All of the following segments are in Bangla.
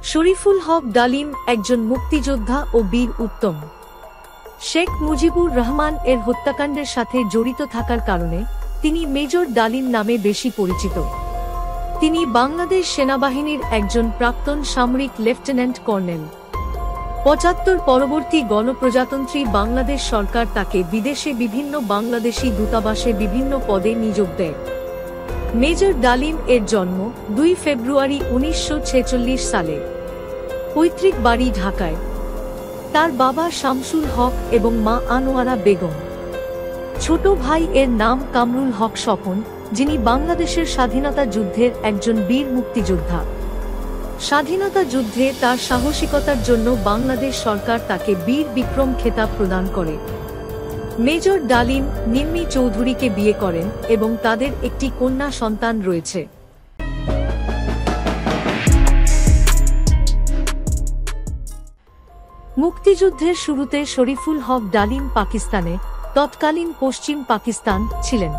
শরীফুল হক ডালিম একজন মুক্তিযোদ্ধা ও বীর উত্তম। শেখ মুজিবুর রহমান এর হত্যাকাণ্ডের সাথে জড়িত থাকার কারণে তিনি মেজর ডালিম নামে বেশি পরিচিত। তিনি বাংলাদেশ সেনাবাহিনীর একজন প্রাক্তন সামরিক লেফটেন্যান্ট কর্নেল। ৭৫ পরবর্তী গণপ্রজাতন্ত্রী বাংলাদেশ সরকার তাকে বিদেশে বিভিন্ন বাংলাদেশি দূতাবাসে বিভিন্ন পদে নিয়োগ দেয়। মেজর ডালিম এর জন্ম ২ ফেব্রুয়ারি ১৯৪৬ সালে। পৈতৃক বাড়ি ঢাকায়। তার বাবা শামসুল হক এবং মা আনোয়ারা বেগম। ছোট ভাই এর নাম কামরুল হক স্বপন, যিনি বাংলাদেশের স্বাধীনতা যুদ্ধের একজন বীর মুক্তিযোদ্ধা। স্বাধীনতা যুদ্ধে তার সাহসিকতার জন্য বাংলাদেশ সরকার তাকে বীর বিক্রম খেতাব প্রদান করে। মেজর ডালিম নিম্মি চৌধুরীকে বিয়ে করেন এবং তাদের একটি কন্যা সন্তান রয়েছে। মুক্তিযুদ্ধের শুরুতে শরীফুল হক ডালিম পাকিস্তানে, তৎকালীন পশ্চিম পাকিস্তান ছিলেন।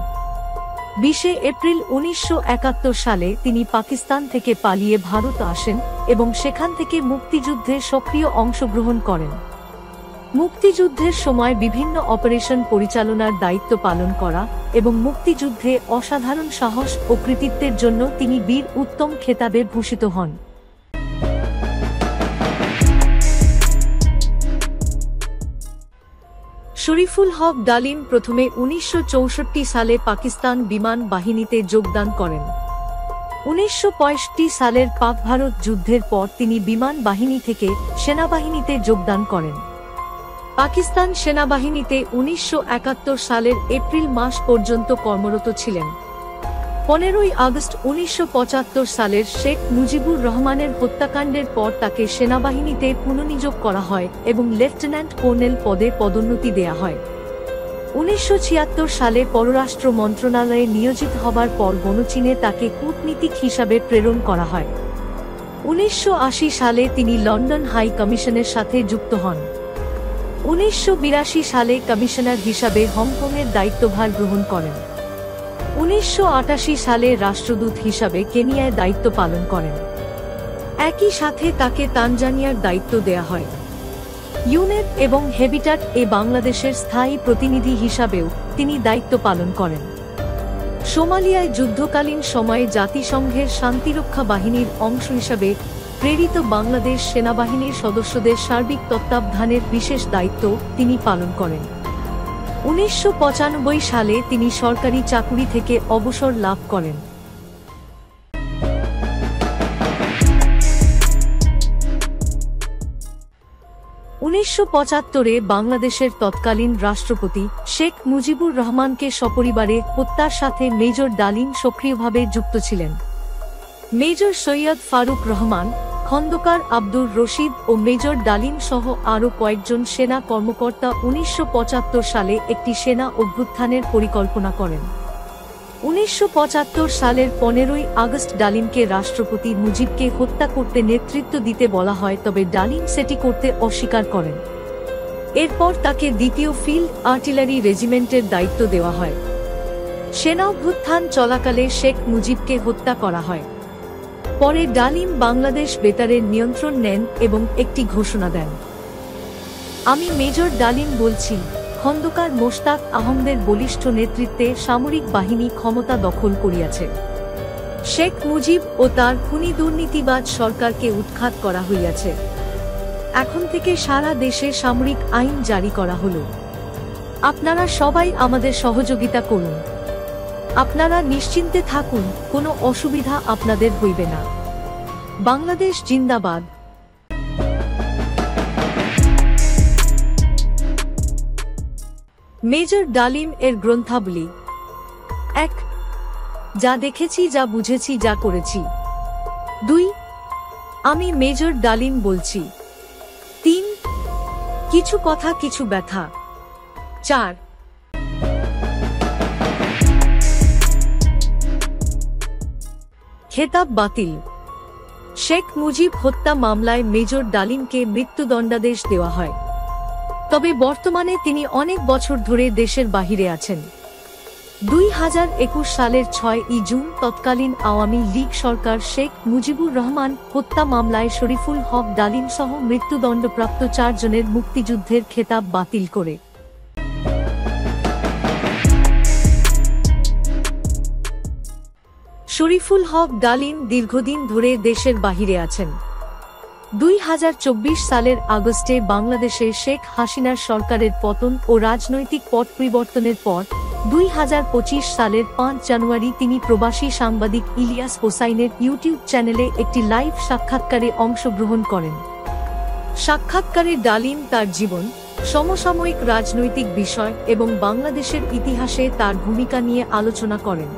২০ এপ্রিল ১৯৭১ সালে তিনি পাকিস্তান থেকে পালিয়ে ভারত আসেন এবং সেখান থেকে মুক্তিযুদ্ধে সক্রিয় অংশগ্রহণ করেন। মুক্তিযুদ্ধের সময় বিভিন্ন অপারেশন পরিচালনার দায়িত্ব পালন করা এবং মুক্তিযুদ্ধে অসাধারণ সাহস ও কৃতিত্বের জন্য তিনি বীর উত্তম খেতাবে ভূষিত হন। শরীফুল হক ডালিম প্রথমে ১৯৬৪ সালে পাকিস্তান বিমান বাহিনীতে যোগদান করেন। ১৯৬৫ সালের পাক ভারত যুদ্ধের পর তিনি বিমান বাহিনী থেকে সেনাবাহিনীতে যোগদান করেন। পাকিস্তান সেনাবাহিনীতে ১৯৭১ সালের এপ্রিল মাস পর্যন্ত কর্মরত ছিলেন। ১৫ই আগস্ট ১৯৭৫ সালের শেখ মুজিবুর রহমানের হত্যাকাণ্ডের পর তাকে সেনাবাহিনীতে পুনর্নিয়োগ করা হয় এবং লেফটেন্যান্ট কর্নেল পদে পদোন্নতি দেয়া হয়। ১৯৭৬ সালে পররাষ্ট্র মন্ত্রণালয়ে নিয়োজিত হবার পর গণচীনে তাকে কূটনীতিক হিসাবে প্রেরণ করা হয়। ১৯৮০ সালে তিনি লন্ডন হাই কমিশনের সাথে যুক্ত হন। ১৯৮২ সালে কমিশনার হিসাবে হংকংয়ের দায়িত্বভার গ্রহণ করেন। ১৯৮৮ সালে রাষ্ট্রদূত হিসাবে কেনিয়ায় দায়িত্ব পালন করেন। একই সাথে তাকে তানজানিয়ার দায়িত্ব দেয়া হয়। ইউনেপ এবং হ্যাবিটাট এ বাংলাদেশের স্থায়ী প্রতিনিধি হিসাবেও তিনি দায়িত্ব পালন করেন। সোমালিয়ায় যুদ্ধকালীন সময়ে জাতিসংঘের শান্তিরক্ষা বাহিনীর অংশ হিসাবে প্রেরিত বাংলাদেশ সেনাবাহিনীর সদস্যদের সার্বিক তত্ত্বাবধানের বিশেষ দায়িত্ব তিনি পালন করেন। ১৯৯৫ সালে তিনি সরকারি চাকুরি থেকে অবসর লাভ করেন। ১৯৭৫-এ বাংলাদেশের তৎকালীন রাষ্ট্রপতি শেখ মুজিবুর রহমানকে সপরিবারে হত্যার সাথে মেজর ডালিম সক্রিয়ভাবে যুক্ত ছিলেন। মেজর সৈয়দ ফারুক রহমান, খন্দকার আব্দুর রশিদ ও মেজর ডালিম সহ আরও কয়েকজন সেনা কর্মকর্তা ১৯৭৫ সালে একটি সেনা অভ্যুত্থানের পরিকল্পনা করেন। ১৯৭৫ সালের ১৫ই আগস্ট ডালিমকে রাষ্ট্রপতি মুজিবকে হত্যা করতে নেতৃত্ব দিতে বলা হয়, তবে ডালিম সেটি করতে অস্বীকার করেন। এরপর তাকে দ্বিতীয় ফিল্ড আর্টিলারি রেজিমেন্টের দায়িত্ব দেওয়া হয়। সেনা অভ্যুত্থান চলাকালে শেখ মুজিবকে হত্যা করা হয়। পরে ডালিম বাংলাদেশ বেতারের নিয়ন্ত্রণ নেন এবং একটি ঘোষণা দেন, "আমি মেজর ডালিম বলছি, খন্দকার মোশতাক আহমদের বলিষ্ঠ নেতৃত্বে সামরিক বাহিনী ক্ষমতা দখল করিয়াছে। শেখ মুজিব ও তার খুনি দুর্নীতিবাজ সরকারকে উৎখাত করা হইয়াছে। এখন থেকে সারা দেশে সামরিক আইন জারি করা হল। আপনারা সবাই আমাদের সহযোগিতা করুন। আপনারা নিশ্চিন্তে থাকুন, কোনো অসুবিধা আপনাদের হইবে না। বাংলাদেশ জিন্দাবাদ।" মেজর ডালিম এর গ্রন্থাবলী। ১. যা দেখেছি, যা বুঝেছি, যা করেছি। ২. আমি মেজর ডালিম বলছি। ৩. কিছু কথা, কিছু ব্যথা। ৪. খেতাব বাতিল। শেখ মুজিব হত্যা মামলায় মেজর ডালিমকে মৃত্যুদণ্ডাদেশ দেওয়া হয়, তবে বর্তমানে তিনি অনেক বছর ধরে দেশের বাহিরে আছেন। 2021 সালের 6 জুন তৎকালীন আওয়ামী লীগ সরকার শেখ মুজিবুর রহমান হত্যা মামলায় শরীফুল হক ডালিম সহ মৃত্যুদণ্ডপ্রাপ্ত 4 জনের মুক্তিযুদ্ধের খেতাব বাতিল করে। শরীফুল হক ডালিম দীর্ঘদিন ধরে দেশের বাহিরে আছেন। 2024 সালের আগস্টে বাংলাদেশে শেখ হাসিনার সরকারের পতন ও রাজনৈতিক পট পরিবর্তনের পর 2025 সালের 5 জানুয়ারি তিনি প্রবাসী সাংবাদিক ইলিয়াস হোসাইনের ইউটিউব চ্যানেলে একটি লাইভ সাক্ষাৎকারে অংশগ্রহণ করেন। সাক্ষাৎকারে ডালিম তার জীবন, সমসাময়িক রাজনৈতিক বিষয় এবং বাংলাদেশের ইতিহাসে তার ভূমিকা নিয়ে আলোচনা করেন।